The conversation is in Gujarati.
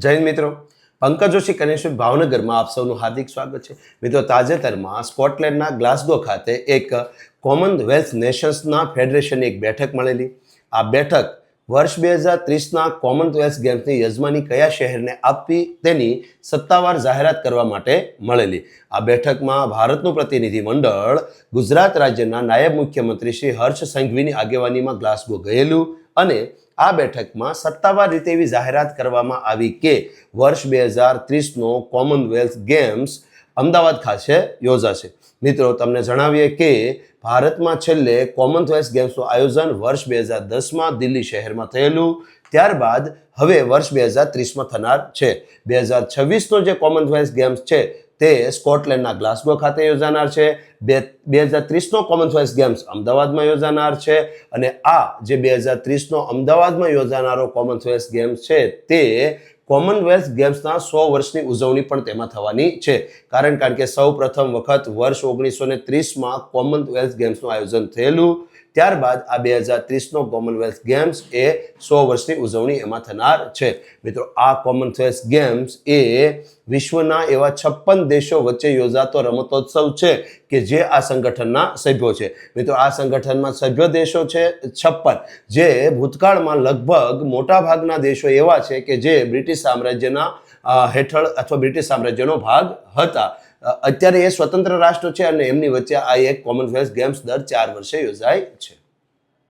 જય હિન્દ મિત્રો, પંકજ જોશી કનેક્શન ભાવનગરમાં આપ સૌનું હાર્દિક સ્વાગત છે. મિત્રો, તાજેતરમાં સ્કોટલેન્ડના ગ્લાસગો ખાતે એક કોમનવેલ્થ નેશન્સના ફેડરેશનની એક બેઠક મળેલી. આ બેઠક વર્ષ 2030ના કોમનવેલ્થ ગેમ્સની યજમાની કયા શહેરને આપવી તેની સત્તાવાર જાહેરાત કરવા માટે મળેલી. આ બેઠકમાં ભારતનું પ્રતિનિધિ મંડળ ગુજરાત રાજ્યના નાયબ મુખ્યમંત્રી શ્રી હર્ષ સંઘવીની આગેવાનીમાં ગ્લાસગો ગયેલું અને આ બેઠકમાં સત્તાવાર રીતે એવી જાહેરાત કરવામાં આવી કે વર્ષ 2030નો કોમનવેલ્થ ગેમ્સ અમદાવાદ ખાતે યોજાશે. મિત્રો, તમને જણાવીએ કે ભારતમાં છેલ્લે કોમનવેલ્થ ગેમ્સનું આયોજન વર્ષ 2010માં દિલ્હી શહેરમાં થયેલું. ત્યારબાદ હવે વર્ષ 2030માં થનાર છે. 2026નો જે કોમનવેલ્થ ગેમ્સ છે તે સ્કોટલેન્ડના ગ્લાસગો ખાતે યોજાનાર છે. 2030નો કોમનવેલ્થ ગેમ્સ અમદાવાદમાં યોજાનાર છે અને આ જે 2030નો અમદાવાદમાં યોજાનારો કોમનવેલ્થ ગેમ્સ છે તે કોમનવેલ્થ ગેમ્સના 100 વર્ષની ઉજવણી પણ તેમાં થવાની છે. કારણ કે સૌ પ્રથમ વખત વર્ષ 1930માં કોમનવેલ્થ ગેમ્સનું આયોજન થયેલું. ત્યારબાદ આ 2030નો કોમનવેલ્થ ગેમ્સ એ 100 વર્ષની ઉજવણી એમાં થનાર છે. મિત્રો, આ કોમનવેલ્થ ગેમ્સ એ વિશ્વના એવા 56 દેશો વચ્ચે યોજાતો રમતોત્સવ છે કે જે આ સંગઠનના સભ્યો છે. મિત્રો, આ સંગઠનમાં સભ્ય દેશો છે 56, જે ભૂતકાળમાં લગભગ મોટાભાગના દેશો એવા છે કે જે બ્રિટિશ સામ્રાજ્યના હેઠળ અથવા બ્રિટિશ સામ્રાજ્યનો ભાગ હતા. અત્યારે એ સ્વતંત્ર રાષ્ટ્ર છે અને એમની વચ્ચે આ એક કોમનવેલ્થ ગેમ્સ દર 4 વર્ષે યોજાય છે.